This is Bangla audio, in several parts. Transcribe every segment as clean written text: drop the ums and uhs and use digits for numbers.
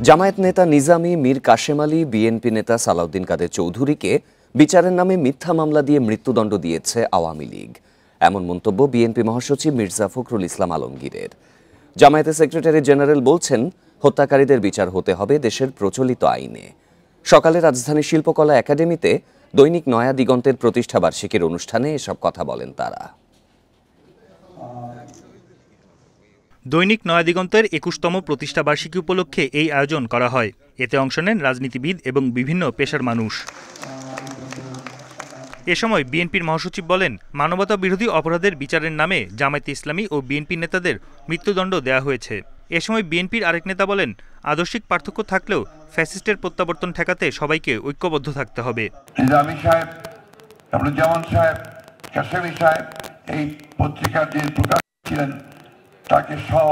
জামায়াত নেতা নিজামী, মীর কাশেম আলী, বিএনপি নেতা সালাউদ্দিন কাদের চৌধুরীকে বিচারের নামে মিথ্যা মামলা দিয়ে মৃত্যুদণ্ড দিয়েছে আওয়ামী লীগ। এমন মন্তব্য বিএনপি মহাসচিব মির্জা ফখরুল ইসলাম আলমগীরের। জামায়াতের সেক্রেটারি জেনারেল বলছেন, হত্যাকারীদের বিচার হতে হবে দেশের প্রচলিত আইনে। সকালে রাজধানী শিল্পকলা একাডেমিতে দৈনিক নয়া দিগন্তের প্রতিষ্ঠাবার্ষিকীর অনুষ্ঠানে এসব কথা বলেন তারা। দৈনিক নয়া দিগন্তের ২১তম প্রতিষ্ঠাবার্ষিকী উপলক্ষে এই আয়োজন করা হয়। এতে অংশ নেন রাজনীতিবিদ এবং বিভিন্ন পেশার মানুষ। এ সময় বিএনপির মহাসচিব বলেন, মানবতা বিরোধী অপরাধের বিচারের নামে জামায়াতে ইসলামী ও বিএনপি নেতাদের মৃত্যুদণ্ড দেওয়া হয়েছে। এ সময় বিএনপির আরেক নেতা বলেন, আদর্শিক পার্থক্য থাকলেও ফ্যাসিস্টের প্রত্যাবর্তন ঠেকাতে সবাইকে ঐক্যবদ্ধ থাকতে হবে। নিজামী সাহেব, কামরুজ্জামান সাহেব, কাশেমী সাহেব এই পত্রিকার যে প্রকাশ ছিলেন তাকে সহ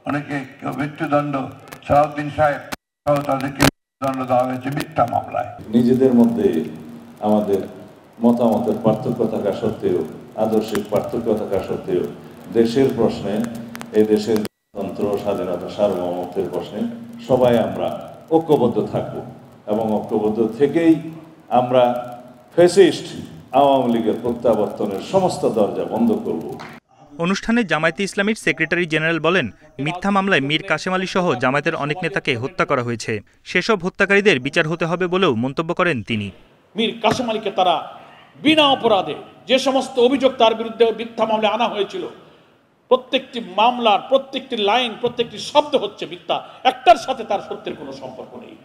অনেকে মৃত্যুদণ্ড, সালাউদ্দিন সাহেব সহ তাদেরকে মৃত্যুদণ্ড দেওয়া হয়েছে মিথ্যা মামলায়। নিজেদের মধ্যে আমাদের মতামতের পার্থক্য থাকা সত্ত্বেও, আদর্শিক পার্থক্য থাকা সত্ত্বেও দেশের প্রশ্নে, এই দেশের গণতন্ত্র, স্বাধীনতা, সার্বভৌমত্বের প্রশ্নে সবাই আমরা ঐক্যবদ্ধ থাকব এবং ঐক্যবদ্ধ থেকেই আমরা ফ্যাসিস্ট আওয়ামী লীগের প্রত্যাবর্তনের সমস্ত দরজা বন্ধ করব। অনুষ্ঠানে জামায়াতে ইসলামীর সেক্রেটারি জেনারেল বলেন, মিথ্যা মামলায় মীর কাশেম আলী সহ জামায়াতের অনেক নেতাকে হত্যা করা হয়েছে। সেসব হত্যাকারীদের বিচার হতে হবে বলেও মন্তব্য করেন তিনি। মীর কাশেম আলীকে তারা বিনা অপরাধে যে সমস্ত অভিযোগ তার বিরুদ্ধে মিথ্যা মামলায় আনা হয়েছিল, প্রত্যেকটি মামলার প্রত্যেকটি লাইন, প্রত্যেকটি শব্দ হচ্ছে মিথ্যা, একটার সাথে তার সত্যের কোনো সম্পর্ক নেই।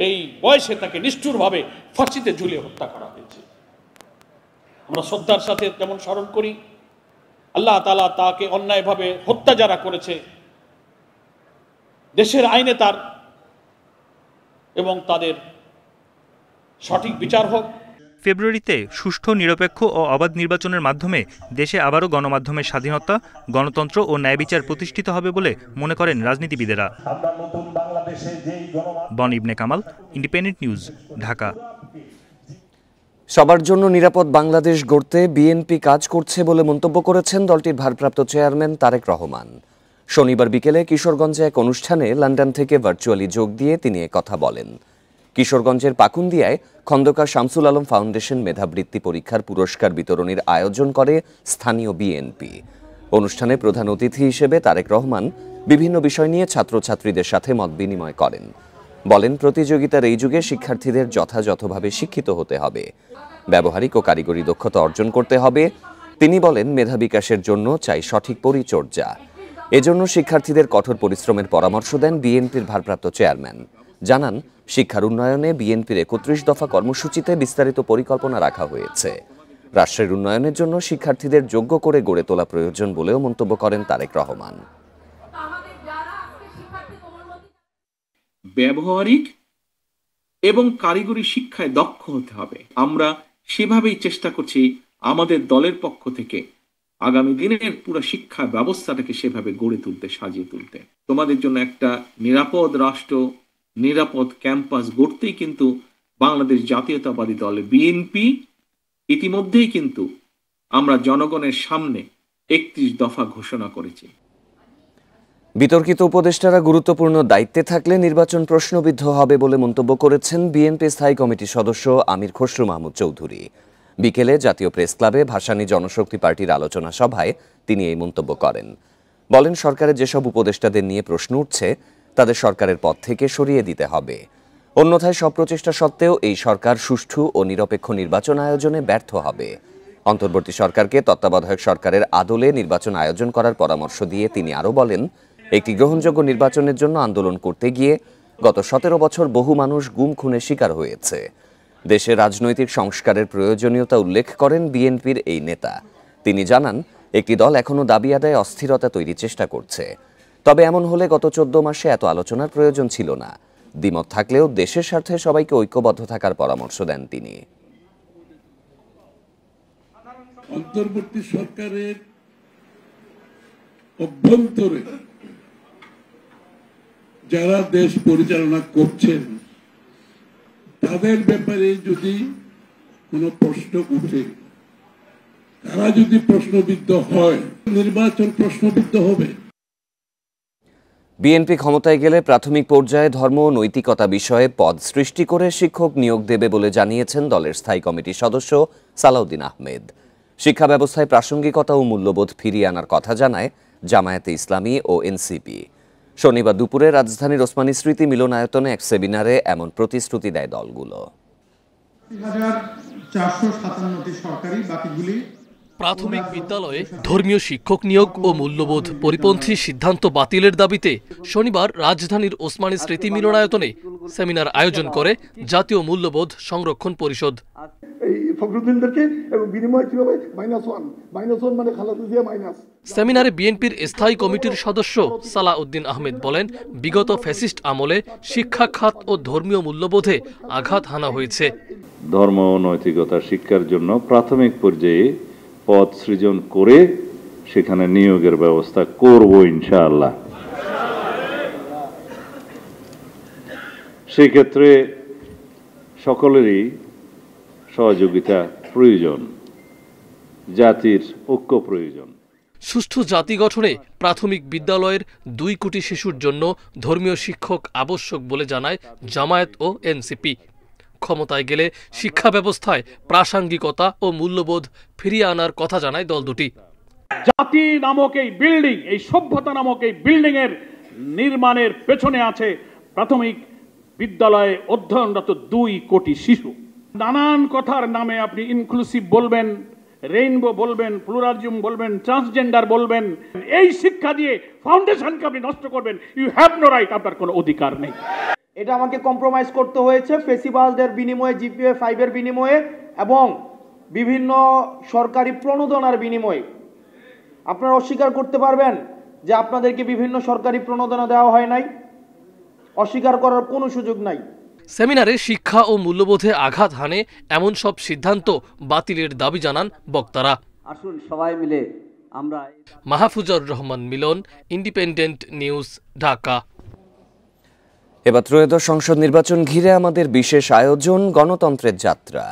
এই বয়সে তাকে নিষ্ঠুরভাবে ফাঁসিতে ঝুলিয়ে হত্যা করা হয়েছে। আমরা শ্রদ্ধার সাথে যেমন স্মরণ করি, আল্লাহ তাআলা তাকে অন্যায়ভাবে হত্যা যারা করেছে দেশের আইনে তার এবং তাদের সঠিক বিচার হোক। ফেব্রুয়ারিতে সুষ্ঠু, নিরপেক্ষ ও অবাধ নির্বাচনের মাধ্যমে দেশে আবারও গণমাধ্যমের স্বাধীনতা, গণতন্ত্র ও ন্যায় বিচার প্রতিষ্ঠিত হবে বলে মনে করেন রাজনীতিবিদেরা। বন ইবনে কামাল, ইন্ডিপেন্ডেন্ট নিউজ, ঢাকা। সবার জন্য নিরাপদ বাংলাদেশ গড়তে বিএনপি কাজ করছে বলে মন্তব্য করেছেন দলটির ভারপ্রাপ্ত চেয়ারম্যান তারেক রহমান। শনিবার বিকেলে কিশোরগঞ্জে এক অনুষ্ঠানে লন্ডন থেকে ভার্চুয়ালি যোগ দিয়ে তিনি একথা বলেন। কিশোরগঞ্জের পাকুন্দিয়ায় খন্দকার শামসুল আলম ফাউন্ডেশন মেধাবৃত্তি পরীক্ষার পুরস্কার বিতরণীর আয়োজন করে স্থানীয় বিএনপি। অনুষ্ঠানে প্রধান অতিথি হিসেবে তারেক রহমান বিভিন্ন বিষয় নিয়ে ছাত্রছাত্রীদের সাথে মত বিনিময় করেন। বলেন, প্রতিযোগিতার এই যুগে শিক্ষার্থীদের যথাযথভাবে শিক্ষিত হতে হবে, ব্যবহারিক ও কারিগরি দক্ষতা অর্জন করতে হবে। তিনি বলেন, মেধা বিকাশের জন্য চাই সঠিক পরিচর্যা। এজন্য শিক্ষার্থীদের কঠোর পরিশ্রমের পরামর্শ দেন বিএনপির ভারপ্রাপ্ত চেয়ারম্যান। জানান, শিক্ষার উন্নয়নে বিএনপির ৩১ দফা কর্মসূচিতে বিস্তারিত পরিকল্পনা রাখা হয়েছে। রাষ্ট্রের উন্নয়নের জন্য শিক্ষার্থীদের যোগ্য করে গড়ে তোলা প্রয়োজন বলেও মন্তব্য করেন তারেক রহমান। ব্যবহারিক এবং কারিগরি শিক্ষায় দক্ষ হতে হবে। আমরা সেভাবেই চেষ্টা করছি আমাদের দলের পক্ষ থেকে আগামী দিনের পুরো শিক্ষা ব্যবস্থাটাকে সেভাবে গড়ে তুলতে, সাজিয়ে তুলতে। তোমাদের জন্য একটা নিরাপদ রাষ্ট্র, নিরাপদ ক্যাম্পাস গড়তেই কিন্তু বাংলাদেশ জাতীয়তাবাদী দল বিএনপি ইতিমধ্যেই কিন্তু আমরা জনগণের সামনে ৩১ দফা ঘোষণা করেছি। বিতর্কিত উপদেষ্টারা গুরুত্বপূর্ণ দায়িত্বে থাকলে নির্বাচন প্রশ্নবিদ্ধ হবে বলে মন্তব্য করেছেন বিএনপি স্থায়ী কমিটির সদস্য আমির খসরু মাহমুদ চৌধুরী। বিকেলে জাতীয় প্রেস ক্লাবে ভাসানী জনশক্তি পার্টির আলোচনা সভায় তিনি এই মন্তব্য করেন। বলেন, সরকারের যেসব উপদেষ্টাদের নিয়ে প্রশ্ন উঠছে তাদের সরকারের পদ থেকে সরিয়ে দিতে হবে। অন্যথায় সব প্রচেষ্টা সত্ত্বেও এই সরকার সুষ্ঠু ও নিরপেক্ষ নির্বাচন আয়োজনে ব্যর্থ হবে। অন্তর্বর্তী সরকারকে তত্ত্বাবধায়ক সরকারের আদলে নির্বাচন আয়োজন করার পরামর্শ দিয়ে তিনি আরও বলেন, একটি গ্রহণযোগ্য নির্বাচনের জন্য আন্দোলন করতে গিয়ে গত ১৭ বছর বহু মানুষ গুম খুনের শিকার হয়েছে। দেশে রাজনৈতিক সংস্কারের প্রয়োজনীয়তা উল্লেখ করেন বিএনপির এই নেতা। তিনি জানান, একটি দল এখনও দাবি আদায়ে অস্থিরতা তৈরির চেষ্টা করছে। তবে এমন হলে গত ১৪ মাসে এত আলোচনার প্রয়োজন ছিল না। দ্বিমত থাকলেও দেশের স্বার্থে সবাইকে ঐক্যবদ্ধ থাকার পরামর্শ দেন তিনি। অন্তর্বর্তী সরকারের অভ্যন্তরে যারা দেশ পরিচালনা করছেন তাদের ব্যাপারে যদি কোনো প্রশ্ন উঠে, তারা যদি প্রশ্নবিদ্ধ হয়, নির্বাচন প্রশ্নবিদ্ধ হবে। বিএনপি ক্ষমতায় গেলে প্রাথমিক পর্যায়ে ধর্ম ও নৈতিকতা বিষয়ে পদ সৃষ্টি করে শিক্ষক নিয়োগ দেবে বলে জানিয়েছেন দলের স্থায়ী কমিটির সদস্য সালাউদ্দিন আহমেদ। শিক্ষা ব্যবস্থায় প্রাসঙ্গিকতা ও মূল্যবোধ ফিরিয়ে আনার কথা জানায় জামায়াতে ইসলামী ও এনসিপি। শনিবার দুপুরে রাজধানীর ওসমানী স্মৃতি মিলনায়তনে এক সেমিনারে এমন প্রতিশ্রুতি দেয় দলগুলো। 457টি সরকারি, বাকিগুলি প্রাথমিক বিদ্যালয়ে ধর্মীয় শিক্ষক নিয়োগ ও মূল্যবোধ পরিপন্থী সিদ্ধান্ত বাতিলের দাবিতে শনিবার রাজধানীর ওসমানী স্মৃতি মিলনায়তনে সেমিনার আয়োজন করে জাতীয় মূল্যবোধ সংরক্ষণ পরিষদ। সেমিনারে বিএনপির স্থায়ী কমিটির সদস্য সালাউদ্দিন আহমেদ বলেন, বিগত ফ্যাসিস্ট আমলে শিক্ষা খাত ও ধর্মীয় মূল্যবোধে আঘাত হানা হয়েছে। ধর্ম ও নৈতিকতা শিক্ষার জন্য প্রাথমিক পর্যায়ে পদ সৃজন করে সেখানে নিয়োগের ব্যবস্থা করব ইনশাআল্লাহ। সেই ক্ষেত্রে সকলেরই সহযোগিতা প্রয়োজন, জাতির ঐক্য প্রয়োজন। সুষ্ঠু জাতি গঠনে প্রাথমিক বিদ্যালয়ের 2 কোটি শিশুর জন্য ধর্মীয় শিক্ষক আবশ্যক বলে জানায় জামায়াত ও এনসিপি। ক্ষমতায় গেলে শিক্ষা ব্যবস্থায় প্রাসঙ্গিকতা ও মূল্যবোধ ফিরিয়ে আনার কথা জানায় দল দুটি। জাতি নামক এই বিল্ডিং, এই সভ্যতা নামক এই বিল্ডিং এর নির্মাণের পেছনে আছে প্রাথমিক বিদ্যালয়ে অধ্যয়নরত 2 কোটি শিশু। নানান কথার নামে আপনি ইনক্লুসিভ বলবেন, রেইনবো বলবেন, প্লুরালিজম বলবেন, ট্রান্সজেন্ডার বলবেন, এই শিক্ষা দিয়ে ফাউন্ডেশনকে আপনি নষ্ট করবেন। ইউ হ্যাভ নো রাইট, আপনার কোনো অধিকার নেই। এটা আমাকে কম্প্রোমাইজ করতে হয়েছে ফেসিবালদের বিনিময়ে, জিপিএ 5 এর বিনিময়ে এবং বিভিন্ন সরকারি প্রণোদনার বিনিময়ে। আপনারা অস্বীকার করতে পারবেন যে আপনাদেরকে বিভিন্ন সরকারি প্রণোদনা দেওয়া হয় নাই? অস্বীকার করার কোনো সুযোগ নাই। সেমিনারে শিক্ষা ও মূল্যবোধে আঘাত হানে এমন সব সিদ্ধান্ত বাতিলের দাবি জানান বক্তারা। আসুন সবাই মিলে আমরা। মাহফুজুর রহমান মিলন, ইন্ডিপেন্ডেন্ট নিউজ, ঢাকা। এবার ত্রয়োদশ সংসদ নির্বাচন ঘিরে আমাদের বিশেষ আয়োজন গণতন্ত্রের যাত্রা।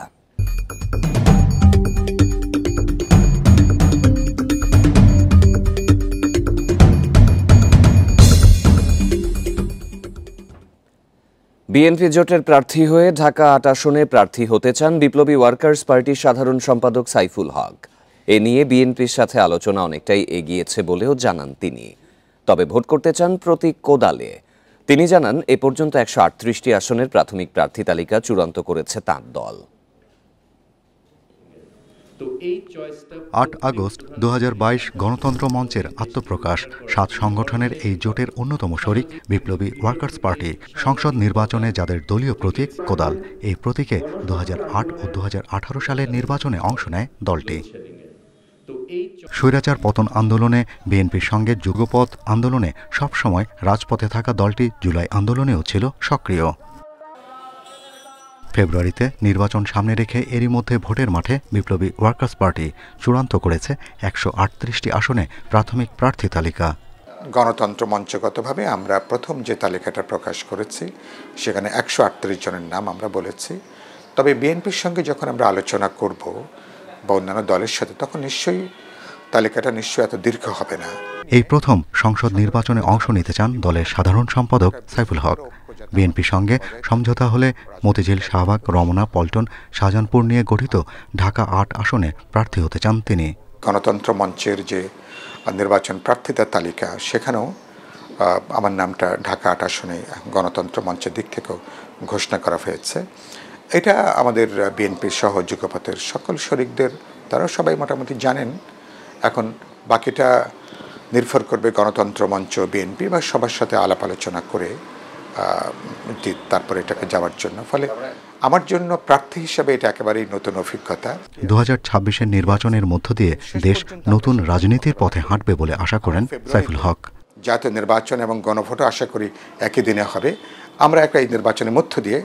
বিএনপি জোটের প্রার্থী হয়ে ঢাকা 8 আসনে প্রার্থী হতে চান বিপ্লবী ওয়ার্কার্স পার্টির সাধারণ সম্পাদক সাইফুল হক। এ নিয়ে বিএনপির সাথে আলোচনা অনেকটাই এগিয়েছে বলেও জানান তিনি। তবে ভোট করতে চান প্রতীক কোদালে। তিনি জানান, এ পর্যন্ত 138টি আসনের প্রাথমিক প্রার্থী তালিকা চূড়ান্ত করেছে তাঁর দল। 8 আগস্ট 2022 গণতন্ত্র মঞ্চের আত্মপ্রকাশ। 7 সংগঠনের এই জোটের অন্যতম শরিক বিপ্লবী ওয়ার্কার্স পার্টি। সংসদ নির্বাচনে যাদের দলীয় প্রতীক কোদাল, এই প্রতীকে 2008 ও 2018 সালের নির্বাচনে অংশ নেয় দলটি। স্বৈরাচার পতন আন্দোলনে বিএনপির সঙ্গে যুগপথ আন্দোলনে সবসময় রাজপথে থাকা দলটি জুলাই আন্দোলনেও ছিল সক্রিয়। ফেব্রুয়ারিতে নির্বাচন সামনে রেখে এরই মধ্যে ভোটের মাঠে বিপ্লবী ওয়ার্কার্স পার্টি চূড়ান্ত করেছে 138টি আসনে প্রাথমিক প্রার্থী তালিকা। গণতন্ত্র মঞ্চগতভাবে আমরা প্রথম যে তালিকাটা প্রকাশ করেছি সেখানে 138 জনের নাম আমরা বলেছি। তবে বিএনপির সঙ্গে যখন আমরা আলোচনা করব বা অন্যান্য দলের সাথে, তখন নিশ্চয়ই তালিকাটা এত দীর্ঘ হবে না। এই প্রথম সংসদ নির্বাচনে অংশ নিতে চান দলের সাধারণ সম্পাদক সাইফুল হক। বিএনপির সঙ্গে সমঝোতা হলে মতিঝিল, শাহবাগ, রমনা, পল্টন, শাহজাহানপুর নিয়ে গঠিত ঢাকা 8 আসনে প্রার্থী হতে চান তিনি। গণতন্ত্র মঞ্চের যে নির্বাচন প্রার্থীদের তালিকা, সেখানেও আমার নামটা ঢাকা 8 আসনে গণতন্ত্র মঞ্চের দিক থেকেও ঘোষণা করা হয়েছে। এটা আমাদের বিএনপির সহ যুগপথের সকল শরিকদের, তারা সবাই মোটামুটি জানেন। এখন বাকিটা নির্ভর করবে গণতন্ত্র মঞ্চ, বিএনপি বা সবার সাথে আলাপ আলোচনা করে তারপরে এটাকে যাওয়ার জন্য। ফলে আমার জন্য প্রার্থী হিসেবে এটা একেবারেই নতুন অভিজ্ঞতা। 2026-এর নির্বাচনের মধ্য দিয়ে দেশ নতুন রাজনীতির পথে হাঁটবে বলে আশা করেন সাইফুল হক। জাতীয় নির্বাচন এবং গণভোটও আশা করি একই দিনে হবে। আমরা একটা এই নির্বাচনের মধ্য দিয়ে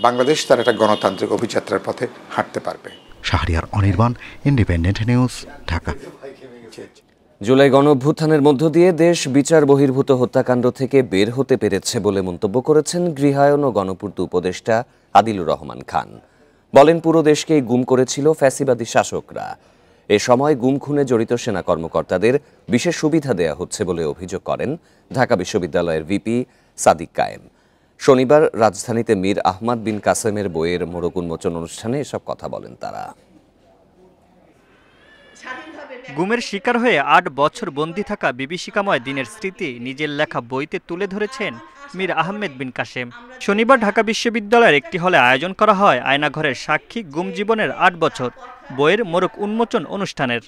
বাংলাদেশ তার একটা গণতান্ত্রিক অভিযাত্রার পথে হাঁটতে পারবে। Shahriar Anirban, Independent News, Dhaka. July গণঅভ্যুত্থানের মধ্য দিয়ে দেশ বিচার বহির্ভূত হত্যাকাণ্ড থেকে বের হতে পেরেছে বলে মন্তব্য করেছেন গৃহায়ন ও গণপূর্ত উপদেষ্টা আদিলুর রহমান খান। বলেন, পুরো দেশকেই গুম করেছিল ফ্যাসিবাদী শাসকরা। এ সময় গুম খুনে জড়িত সেনা কর্মকর্তাদের বিশেষ সুবিধা দেয়া হচ্ছে বলে অভিযোগ করেন ঢাকা বিশ্ববিদ্যালয়ের ভিপি সাদিক কায়েম। শনিবার রাজধানীতে মীর আহমদ বিন কাসেমের বইয়ের মোড়ক উন্মোচন অনুষ্ঠানে এসব কথা বলেন তারা। গুমের শিকার হয়ে ৮ বছর বন্দী থাকা বিভীষিকাময় দিনের স্মৃতি নিজের লেখা বইতে তুলে ধরেছেন মীর আহমেদ বিন কাসেম। শনিবার ঢাকা বিশ্ববিদ্যালয়ের একটি হলে আয়োজন করা হয় আয়নাঘরের সাক্ষী গুম জীবনের ৮ বছর বইয়ের মোড়ক উন্মোচন অনুষ্ঠানের।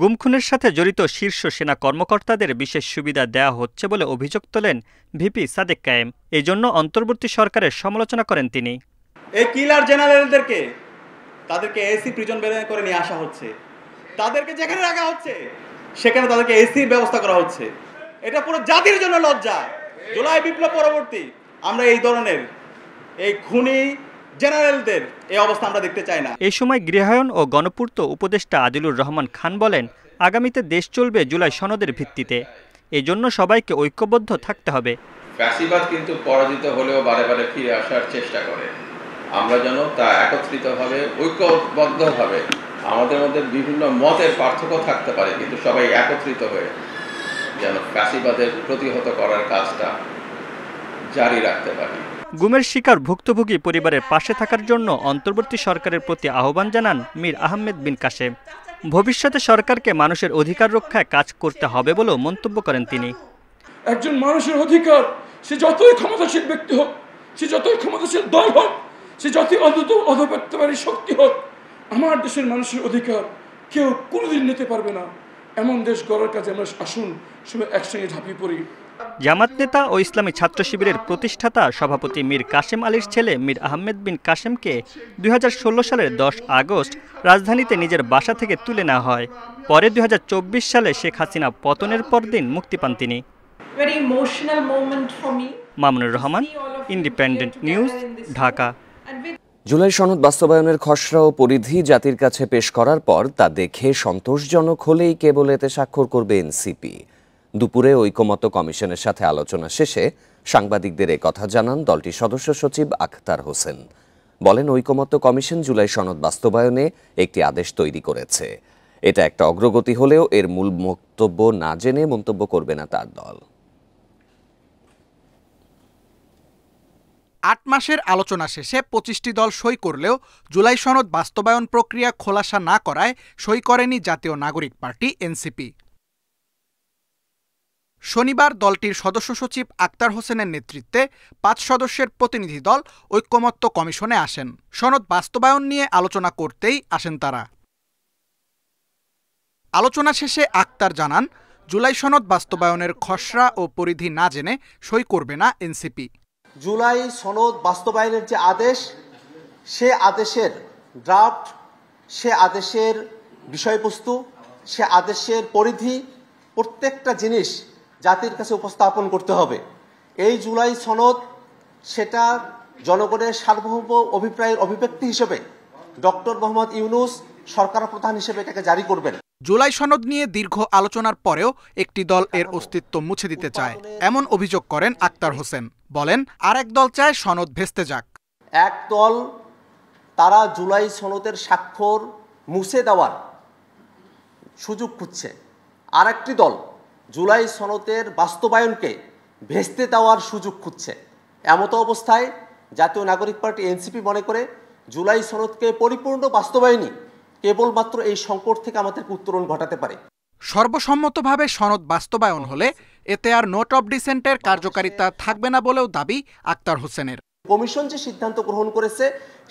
গুম খুনের সাথে জড়িত শীর্ষ সেনা কর্মকর্তাদের বিশেষ সুবিধা দেওয়া হচ্ছে বলে অভিযোগ তোলেন ভিপি সাদেক কায়েম। এই জন্য অন্তর্বর্তী সরকারের সমালোচনা করেন তিনি। এই কিলার জেনারেলদেরকে তাদেরকে এসি প্রিজন বের করে নিয়ে আসা হচ্ছে, তাদেরকে যেখানে রাখা হচ্ছে সেখানে তাদেরকে এসির ব্যবস্থা করা হচ্ছে। এটা পুরো জাতির জন্য লজ্জা। জুলাই বিপ্লব পরবর্তী আমরা এই ধরনের এই খুনি জেনারেলদের এই অবস্থা আমরা দেখতে চাই না। এই সময় গৃহায়ন ও গণপূর্ত উপদেষ্টা আদিলুর রহমান খান বলেন, আগামীতে দেশ চলবে জুলাই সনদের ভিত্তিতে, এই জন্য সবাইকে ঐক্যবদ্ধ থাকতে হবে। ফ্যাসিবাদ কিন্তু পরাজিত হলেও বারে বারে ফিরে আসার চেষ্টা করে। আমরা যেন তা একত্রিতভাবে ঐক্যবদ্ধভাবে, আমাদের মধ্যে বিভিন্ন মতের পার্থক্য থাকতে পারে, কিন্তু সবাই একত্রিত হয়ে যেন ফ্যাসিবাদের প্রতিহত করার কাজটা জারি রাখতে পারি। গুমের শিকার ভুক্তভোগী পরিবারের পাশে থাকার জন্য অন্তর্বর্তী সরকারের প্রতি আহ্বান জানান মীর আহমেদ বিন কাসেম। ভবিষ্যতে সরকারকে মানুষের অধিকার রক্ষায় কাজ করতে হবে বলেও মন্তব্য করেন তিনি। একজন মানুষের অধিকার, সে যতই ক্ষমতাশীল ব্যক্তি হোক, সে যতই ক্ষমতাশীল দল হোক, সে যতই অধপত্যবাদী শক্তি হোক, আমার দেশের মানুষের অধিকার কেউ কোনোদিন নিতে পারবে না। এমন দেশ গড়ার কাজে আমরা আসুন সবাই একসঙ্গে ঝাঁপিয়ে পড়ি। জামাত নেতা ও ইসলামী ছাত্র শিবিরের প্রতিষ্ঠাতা সভাপতি মীর কাসেম আলীর ছেলে মীর আহমেদ বিন কাসেমকে 2016 সালের 10 আগস্ট রাজধানীতে নিজের বাসা থেকে তুলে নেওয়া হয়। পরে 2024 সালে শেখ হাসিনা পতনের পরদিন মুক্তি পান তিনি। Mamunur Rahman, Independent News, Dhaka. July সনদ বাস্তবায়নের খসড়া ও পরিধি জাতির কাছে পেশ করার পর তা দেখে সন্তোষজনক হলেই কেবল এতে স্বাক্ষর করবে এনসিপি। দুপুরে ঐকমত্য কমিশনের সাথে আলোচনা শেষে সাংবাদিকদের কথা জানান দলটির সদস্য সচিব আখতার হোসেন। বলেন, ঐকমত্য কমিশন জুলাই সনদ বাস্তবায়নে একটি আদেশ তৈরি করেছে। এটা একটা অগ্রগতি হলেও এর মূল বক্তব্য না জেনে মন্তব্য করবে না তার দল। ৮ মাসের আলোচনা শেষে 25টি দল সই করলেও জুলাই সনদ বাস্তবায়ন প্রক্রিয়া খোলাসা না করায় সই করেনি জাতীয় নাগরিক পার্টি এনসিপি। শনিবার দলটির সদস্য সচিব আখতার হোসেনের নেতৃত্বে 5 সদস্যের প্রতিনিধি দল ঐকমত্য কমিশনে আসেন। সনদ বাস্তবায়ন নিয়ে আলোচনা করতেই আসেন তারা। আলোচনা শেষে আখতার জানান, জুলাই সনদ বাস্তবায়নের খসড়া ও পরিধি না জেনে সই করবে না এনসিপি। জুলাই সনদ বাস্তবায়নের যে আদেশ, সে আদেশের ড্রাফট, সে আদেশের বিষয়বস্তু, সে আদেশের পরিধি, প্রত্যেকটা জিনিস জাতির কাছে উপস্থাপন করতে হবে। এই জুলাই সনদ সেটা জনগণের সার্বভৌম অভিপ্রায়ের অভিব্যক্তি হিসেবে ডক্টর মোহাম্মদ ইউনূস সরকার প্রধান হিসেবে এটাকে জারি করবেন। জুলাই সনদ নিয়ে দীর্ঘ আলোচনার পরেও একটি দল এর অস্তিত্ব মুছে দিতে চায়, এমন অভিযোগ করেন আখতার হোসেন। বলেন, আরেক দল চায় সনদ ভেস্তে যাক। এক দল তারা জুলাই সনদের স্বাক্ষর মুছে দেওয়ার সুযোগ খুঁজছে, আরেকটি দল জুলাই সনদের বাস্তবায়নকে ভেস্তে দেওয়ার সুযোগ খুঁজছে। এমতো অবস্থায় জাতীয় নাগরিক পার্টি এনসিপি মনে করে জুলাই সনদকে পরিপূর্ণ বাস্তবায়নই কেবলমাত্র এই সংকট থেকে আমাদেরকে উত্তরণ ঘটাতে পারে। সর্বসম্মতভাবে সনদ বাস্তবায়ন হলে এতে আর নোট অব ডিসেন্টের কার্যকারিতা থাকবে না বলেও দাবি আখতার হোসেনের। কমিশন যে সিদ্ধান্ত গ্রহণ করেছে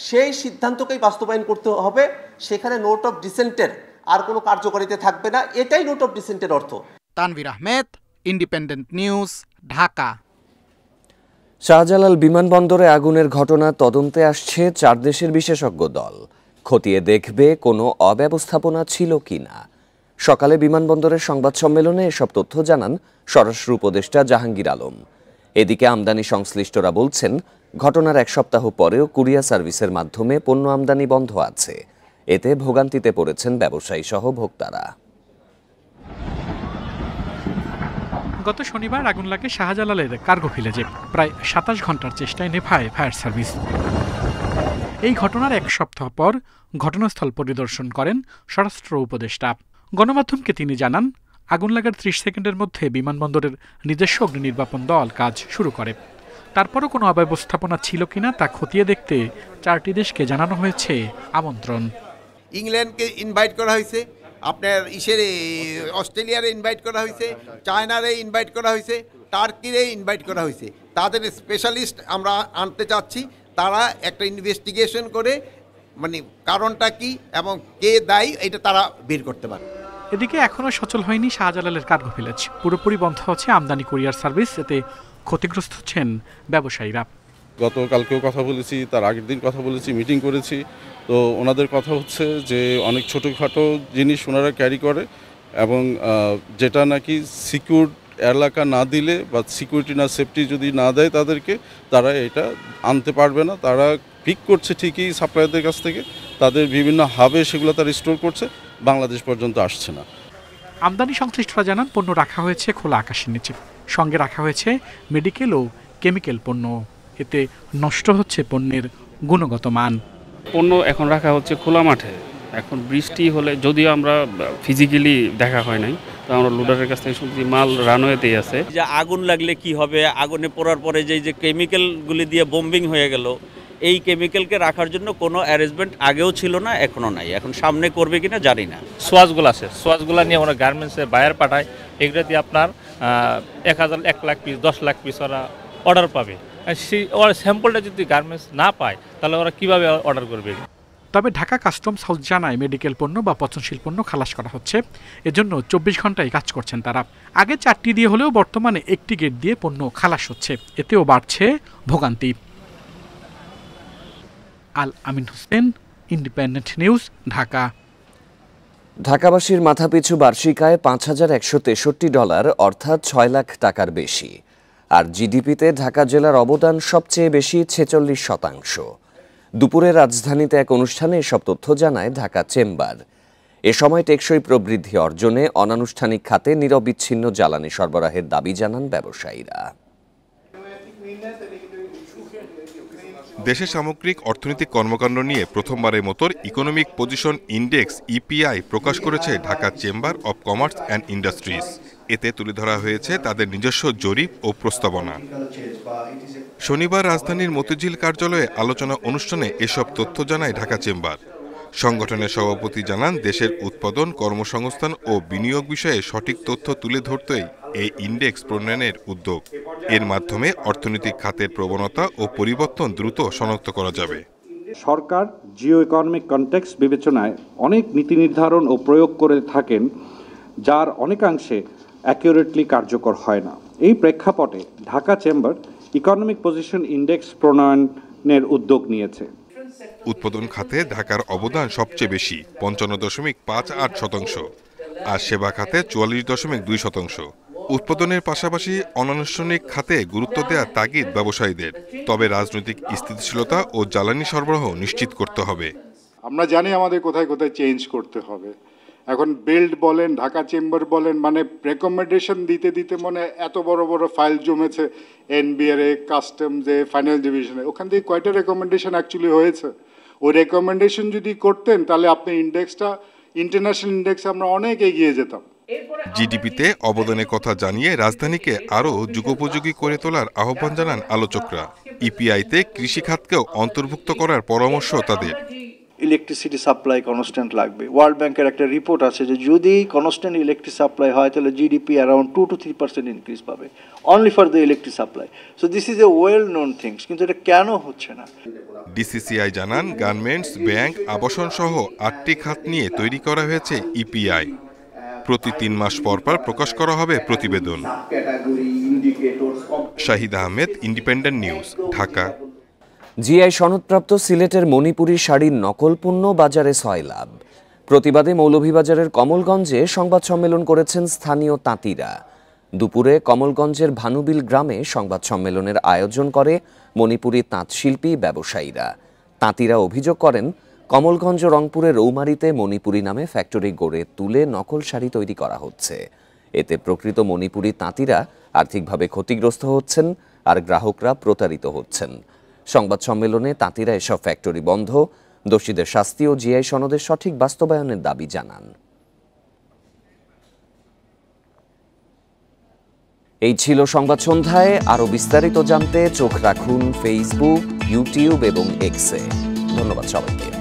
সেই সিদ্ধান্তকেই বাস্তবায়ন করতে হবে, সেখানে নোট অব ডিসেন্টের আর কোনো কার্যকারিতা থাকবে না, এটাই নোট অব ডিসেন্টের অর্থ। Tanvir Ahmed, Independent News, Dhaka. শাহজালাল বিমানবন্দরে আগুনের ঘটনা তদন্তে আসছে 4 দেশের বিশেষজ্ঞ দল। খতিয়ে দেখবে কোনো অব্যবস্থাপনা ছিল কিনা। সকালে বিমানবন্দরের সংবাদ সম্মেলনে এসব তথ্য জানান স্বরাষ্ট্র উপদেষ্টা জাহাঙ্গীর আলম। এদিকে আমদানি সংশ্লিষ্টরা বলছেন, ঘটনার 1 সপ্তাহ পরেও কুরিয়ার সার্ভিসের মাধ্যমে পণ্য আমদানি বন্ধ আছে। এতে ভোগান্তিতে পড়েছেন ব্যবসায়ী সহ ভোক্তারা। গত শনিবার আগুন লাগে শাহজালালের কার্গো ভিলেজে। প্রায় 27 ঘন্টার চেষ্টায় নেভায় ফায়ার সার্ভিস। এই ঘটনার এক সপ্তাহ পর ঘটনাস্থল পরিদর্শন করেন স্বরাষ্ট্র উপদেষ্টা। গণমাধ্যমকে তিনি জানান, আগুন লাগার ৩০ সেকেন্ডের মধ্যে বিমানবন্দরের নিজস্ব অগ্নি নির্বাপন দল কাজ শুরু করে। তারপরও কোনো অব্যবস্থাপনা ছিল কিনা তা খতিয়ে দেখতে 4টি দেশকে জানানো হয়েছে আমন্ত্রণ। ইংল্যান্ডকে ইনভাইট করা হয়েছে, আপনার অস্ট্রেলিয়ারে ইনভাইট করা হয়েছে, চায়নারে ইনভাইট করা হয়েছে, টার্কিরে ইনভাইট করা হয়েছে। তাদের স্পেশালিস্ট আমরা আনতে চাচ্ছি, তারা একটা ইনভেস্টিগেশন করে মানে কারণটা কি এবং কে দায়ী এটা তারা বের করতে পারে। এদিকে এখনও সচল হয়নি শাহজালালের কার্গো ভিলেজ। পুরোপুরি বন্ধ হচ্ছে আমদানি কুরিয়ার সার্ভিস, এতে ক্ষতিগ্রস্ত হচ্ছেন ব্যবসায়ীরা। গতকালকেও কথা বলেছি, তার আগের দিন কথা বলেছি, মিটিং করেছি। তো ওনাদের কথা হচ্ছে যে অনেক ছোটোখাটো জিনিস ওনারা ক্যারি করে এবং যেটা নাকি সিকিউর এলাকা না দিলে বা সিকিউরিটি না সেফটি যদি না দেয় তাদেরকে, তারা এটা আনতে পারবে না। তারা পিক করছে ঠিকই সাপ্লায়ারদের কাছ থেকে, তাদের বিভিন্ন হাবে সেগুলো তারা স্টোর করছে, বাংলাদেশ পর্যন্ত আসছে না। আমদানি সংশ্লিষ্টরা জানান, পণ্য রাখা হয়েছে খোলা আকাশের নিচে, সঙ্গে রাখা হয়েছে মেডিকেল ও কেমিক্যাল পণ্য। এতে নষ্ট হচ্ছে পণ্যের গুণগত মান। পণ্য এখন রাখা হচ্ছে খোলা মাঠে। এখন বৃষ্টি হলে, যদিও আমরা ফিজিক্যালি দেখা হয় নাই, তো আমরা লোডারের কাছ থেকে শুনছি মাল রানওয়েতেই আছে। যে আগুন লাগলে কি হবে, আগুনে পোড়ার পরে যে কেমিক্যালগুলি দিয়ে বোম্বিং হয়ে গেল, এই কেমিক্যালকে রাখার জন্য কোনো অ্যারেঞ্জমেন্ট আগেও ছিল না, এখনও নাই। এখন সামনে করবে কিনা জানি না। সোয়াজগুলো আছে, সোয়াজগুলো নিয়ে আমরা গার্মেন্টসে বায়ার পাঠাই, এগুলো দিয়ে আপনার 1 লাখ পিস 10 লাখ পিস ওরা অর্ডার পাবে। সেই ওরা স্যাম্পলটা যদি গার্মেন্টস না পায় তাহলে ওরা কীভাবে অর্ডার করবে? তবে ঢাকা কাস্টমস হাউস জানায়, মেডিকেল পণ্য বা পচনশীল পণ্য খালাস করা হচ্ছে। এজন্য 24 ঘন্টায় কাজ করছেন তারা। আগে 4টি দিয়ে হলেও বর্তমানে 1টি গেট দিয়ে পণ্য খালাস হচ্ছে। এতেও বাড়ছে ভোগান্তি। আল আমিন হোসেন, ইন্ডিপেন্ডেন্ট নিউজ, ঢাকা। ঢাকাবাসীর মাথাপিছু বার্ষিক আয় $5,163, অর্থাৎ 6 লাখ টাকার বেশি। আর জিডিপিতে ঢাকা জেলার অবদান সবচেয়ে বেশি, 46%। দুপুরে রাজধানীতে এক অনুষ্ঠানে এসব তথ্য জানায় ঢাকা চেম্বার। এ সময় টেকসই প্রবৃদ্ধি অর্জনে অনানুষ্ঠানিক খাতে নিরবিচ্ছিন্ন জ্বালানি সরবরাহের দাবি জানান ব্যবসায়ীরা। দেশের সামগ্রিক অর্থনৈতিক কর্মকাণ্ড নিয়ে প্রথমবারের মতো ইকোনমিক পজিশন ইন্ডেক্স ইপিআই প্রকাশ করেছে Dhaka chamber of commerce and industries. এতে তুলে ধরা হয়েছে তাদের নিজস্ব জরিপ ও প্রস্তাবনা। শনিবার রাজধানীর মতিঝিল কার্যালয়ে আলোচনা অনুষ্ঠানে এসব তথ্য জানায় ঢাকা চেম্বার। সংগঠনের সভাপতি জানান, দেশের উৎপাদন, কর্মসংস্থান ও বিনিয়োগ বিষয়ে সঠিক তথ্য তুলে ধরতেই এই ইন্ডেক্স প্রণয়নের উদ্যোগ। এর মাধ্যমে অর্থনৈতিক খাতের প্রবণতা ও পরিবর্তন দ্রুত শনাক্ত করা যাবে। সরকার জিও ইকোনমিক কনটেক্সট বিবেচনায় অনেক নীতি নির্ধারণ ও প্রয়োগ করে থাকেন, যার অনেকাংশে অ্যাকিউরেটলি কার্যকর হয় না। এই প্রেক্ষাপটে Dhaka chamber economic position index প্রণয়নের উদ্যোগ নিয়েছে। উৎপাদন খাতে ঢাকার অবদান সবচেয়ে বেশি, 55.58%, আর সেবা খাতে 44.2%। উৎপাদনের পাশাপাশি অনানুষ্ঠানিক খাতে গুরুত্ব দেওয়ার তাগিদ ব্যবসায়ীদের। তবে রাজনৈতিক স্থিতিশীলতা ও জ্বালানি সরবরাহ নিশ্চিত করতে হবে। আমরা জানি আমাদের কোথায় কোথায় চেঞ্জ করতে হবে। এখন বিল্ড বলেন, ঢাকা চেম্বার বলেন, মানে রেকমেন্ডেশন দিতে দিতে মানে এত বড় বড় ফাইল জমেছে এনবিআরে, কাস্টমসে, ফাইনাল ডিভিশনে, ওখান থেকে কয়টা রেকমেন্ডেশন অ্যাকচুয়ালি হয়েছে? ওই রেকমেন্ডেশন যদি করতেন তাহলে আপনি ইন্ডেক্সটা, ইন্টারন্যাশনাল ইন্ডেক্সে আমরা অনেক এগিয়ে যেতাম। জিডিপিতে অবদানের কথা জানিয়ে রাজধানীকে আরও যুগোপযোগী করে তোলার আহ্বান জানান আলোচকরা। ইপিআইতে কৃষি খাতকেও অন্তর্ভুক্ত করার পরামর্শ তাদের। ইলেকট্রিসিটি সাপ্লাই কনস্ট্যান্ট লাগবে। ওয়ার্ল্ড ব্যাংকের একটা রিপোর্ট আছে যে যদি কনস্ট্যান্ট ইলেকট্রিক সাপ্লাই হয় তাহলে জিডিপি অ্যারাউন্ড 2 to 3% ইনক্রিজ পাবে, only for the electric supply. So this is a well known things, কিন্তু এটা কেন হচ্ছে না? ডিসিসিআই জানান, গার্মেন্টস, ব্যাংক, আবাসন সহ 8টি খাত নিয়ে তৈরি করা হয়েছে ইপিআই। প্রতি 3 মাস পর পর প্রকাশ করা হবে প্রতিবেদন। Shahid Ahmed, Independent News, Dhaka. GI সনদপ্রাপ্ত সিলেটের মণিপুরী শাড়ির নকল পণ্য বাজারে সয়লাভ। প্রতিবাদে মৌলভীবাজারের কমলগঞ্জে সংবাদ সম্মেলন করেছেন স্থানীয় তাঁতিরা। দুপুরে কমলগঞ্জের ভানুবিল গ্রামে সংবাদ সম্মেলনের আয়োজন করে মণিপুরী তাঁতশিল্পী ব্যবসায়ীরা। তাঁতিরা অভিযোগ করেন, কমলগঞ্জ ও রংপুরের রৌমারীতে মণিপুরী নামে ফ্যাক্টরি গড়ে তুলে নকল শাড়ি তৈরি করা হচ্ছে। এতে প্রকৃত মণিপুরী তাঁতিরা আর্থিকভাবে ক্ষতিগ্রস্ত হচ্ছেন আর গ্রাহকরা প্রতারিত হচ্ছেন। সংবাদ সম্মেলনে তাঁতিরা এসব ফ্যাক্টরি বন্ধ, দোষীদের শাস্তি ও জিআই সনদের সঠিক বাস্তবায়নের দাবি জানান। এই ছিল সংবাদ সন্ধ্যায়। আরও বিস্তারিত জানতে চোখ রাখুন ফেসবুক, ইউটিউব এবং এক্সে। ধন্যবাদ সবাইকে।